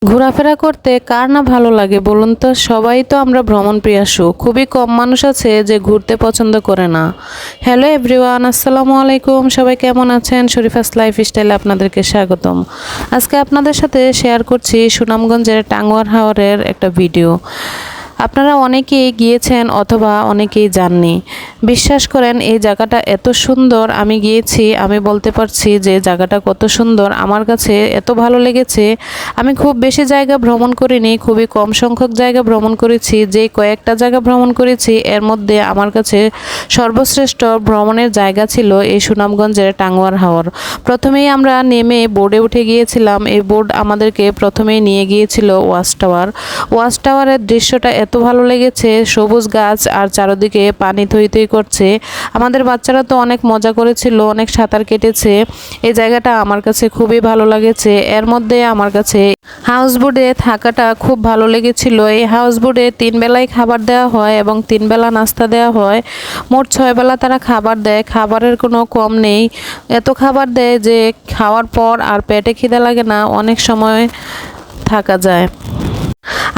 ঘোরাফেরা করতে কার না ভালো লাগে বলুন তো? সবাই তো আমরা ভ্রমণ প্রিয়াসু, খুবই কম মানুষ আছে যে ঘুরতে পছন্দ করে না। হ্যালো এভরিওয়ান, আসসালামু আলাইকুম। সবাই কেমন আছেন? শরীফাস লাইফস্টাইলে আপনাদেরকে স্বাগতম। আজকে আপনাদের সাথে শেয়ার করছি সুনামগঞ্জের টাঙ্গুয়ার হাওরের একটা ভিডিও। আপনারা অনেকেই গিয়েছেন অথবা অনেকেই যাননি। বিশ্বাস করেন এই জায়গাটা এত সুন্দর, আমি গিয়েছি, আমি বলতে পারছি যে জায়গাটা কত সুন্দর। আমার কাছে এত ভালো লেগেছে। আমি খুব বেশি জায়গা ভ্রমণ করিনি, খুবই কম সংখ্যক জায়গা ভ্রমণ করেছি। যে কয়েকটা জায়গা ভ্রমণ করেছি এর মধ্যে আমার কাছে সর্বশ্রেষ্ঠ ভ্রমণের জায়গা ছিল এই সুনামগঞ্জের টাঙ্গুয়ার হাওর। প্রথমেই আমরা নেমে বোর্ডে উঠে গিয়েছিলাম। এই বোর্ড আমাদেরকে প্রথমেই নিয়ে গিয়েছিল ওয়াচ টাওয়ার। ওয়াচ টাওয়ারের দৃশ্যটা এত ভালো লেগেছে, সবুজ গাছ আর চারদিকে পানি থই থই করছে। আমাদের বাচ্চারা তো অনেক মজা করেছিল, অনেক সাঁতার কেটেছে। এই জায়গাটা আমার কাছে খুবই ভালো লেগেছে। এর মধ্যে আমার কাছে হাউস বোটে থাকাটা খুব ভালো লেগেছিল। এই হাউস বোটে 3 বেলায় খাবার দেওয়া হয় এবং 3 বেলা নাস্তা দেওয়া হয়। মোট 6 বেলা তারা খাবার দেয়, খাবারের কোনো কম নেই। এত খাবার দেয় যে খাওয়ার পর আর পেটে খিদে লাগে না, অনেক সময় থাকা যায়।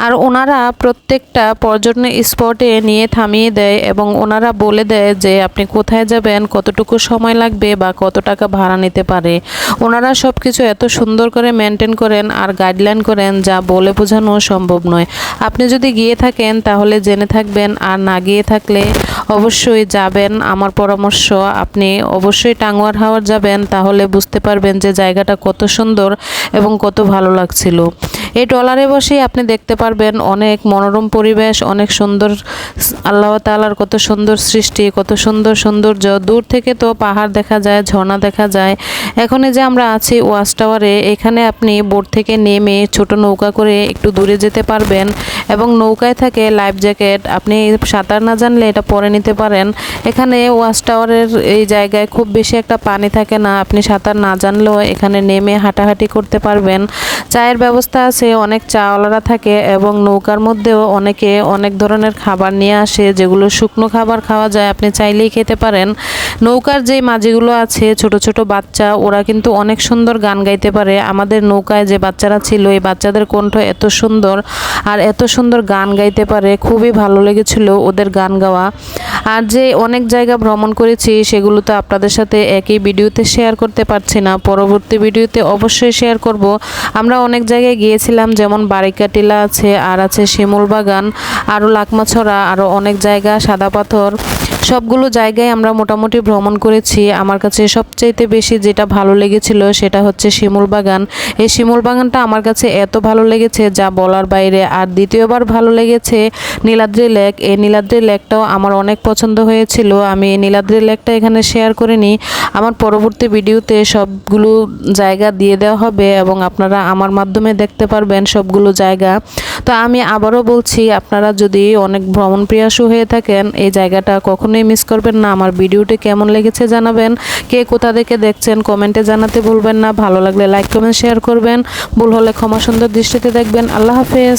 আর ওনারা প্রত্যেকটা পর্যটন স্পটে নিয়ে থামিয়ে দেয় এবং ওনারা বলে দেয় যে আপনি কোথায় যাবেন, কতটুকু সময় লাগবে বা কত টাকা ভাড়া নিতে পারে। ওনারা সব কিছু এত সুন্দর করে মেনটেন করেন আর গাইডলাইন করেন যা বলে বোঝানো সম্ভব নয়। আপনি যদি গিয়ে থাকেন তাহলে জেনে থাকবেন, আর না গিয়ে থাকলে অবশ্যই যাবেন। আমার পরামর্শ, আপনি অবশ্যই টাঙ্গুয়ার হাওর যাবেন, তাহলে বুঝতে পারবেন যে জায়গাটা কত সুন্দর এবং কত ভালো লাগছিল। এই ট্রলারে বসেই আপনি দেখতে পারবেন অনেক মনোরম পরিবেশ, অনেক সুন্দর। আল্লাহ তাআলার কত সুন্দর সৃষ্টি, কত সুন্দর সৌন্দর্য। দূর থেকে তো পাহাড় দেখা যায়, ঝর্ণা দেখা যায়। এখন যে আমরা আছি ওয়াচ টাওয়ারে, এখানে আপনি বোট থেকে নেমে ছোট নৌকা করে একটু দূরে যেতে পারবেন এবং নৌকায় থাকে লাইফ জ্যাকেট। আপনি সাঁতার না জানলে এটা পরে নিতে পারেন। এখানে ওয়াচ টাওয়ারের এই জায়গায় খুব বেশি একটা পানি থাকে না, আপনি সাঁতার না জানলেও এখানে নেমে হাঁটাহাঁটি করতে পারবেন। চায়ের ব্যবস্থা আছে, অনেক চাওয়ালারা থাকে এবং নৌকার মধ্যেও অনেকে অনেক ধরনের খাবার নিয়ে আসে, যেগুলো শুকনো খাবার খাওয়া যায়, আপনি চাইলেই খেতে পারেন। নৌকার যে মাঝিগুলো আছে ছোট ছোট বাচ্চা, ওরা কিন্তু অনেক সুন্দর গান গাইতে পারে। আমাদের নৌকায় যে বাচ্চারা ছিল, এই বাচ্চাদের কণ্ঠ এত সুন্দর আর এত সুন্দর গান গাইতে পারে, খুবই ভালো লেগেছিল ওদের গান গাওয়া। আর যে অনেক জায়গা ভ্রমণ করেছি সেগুলো তো আপনাদের সাথে একই ভিডিওতে শেয়ার করতে পারছি না, পরবর্তী ভিডিওতে অবশ্যই শেয়ার করব। আমরা অনেক জায়গায় গিয়েছিলাম, যেমন বারিকাটিলা আছে, আর আছে শিমুল বাগান, আরও লাকমাছড়া, আরও অনেক জায়গা, সাদা পাথর। সবগুলো জায়গায় আমরা মোটামুটি ভ্রমণ করেছি। আমার কাছে সবচাইতে বেশি যেটা ভালো লেগেছিল সেটা হচ্ছে শিমুল বাগান। এই শিমুল বাগানটা আমার কাছে এত ভালো লেগেছে যা বলার বাইরে। আর দ্বিতীয়বার ভালো লেগেছে নীলাদ্রি লেক। এই নীলাদ্রি লেকটাও আমার অনেক পছন্দ হয়েছিল। আমি এই নীলাদ্রি লেকটা এখানে শেয়ার করিনি, আমার পরবর্তী ভিডিওতে সবগুলো জায়গা দিয়ে দেওয়া হবে এবং আপনারা আমার মাধ্যমে দেখতে পারবেন সবগুলো জায়গা। তো আমি আবারও বলছি, আপনারা যদি অনেক ভ্রমণ প্রিয়াসু হয়ে থাকেন, এই জায়গাটা কখনোই মিস করবেন না। আমার ভিডিওটি কেমন লেগেছে জানাবেন। কে কোথা থেকে দেখছেন কমেন্টে জানাতে ভুলবেন না। ভালো লাগলে লাইক কমেন্ট শেয়ার করবেন। ভুল হলে ক্ষমা সুন্দর দৃষ্টিতে দেখবেন। আল্লাহ হাফেজ।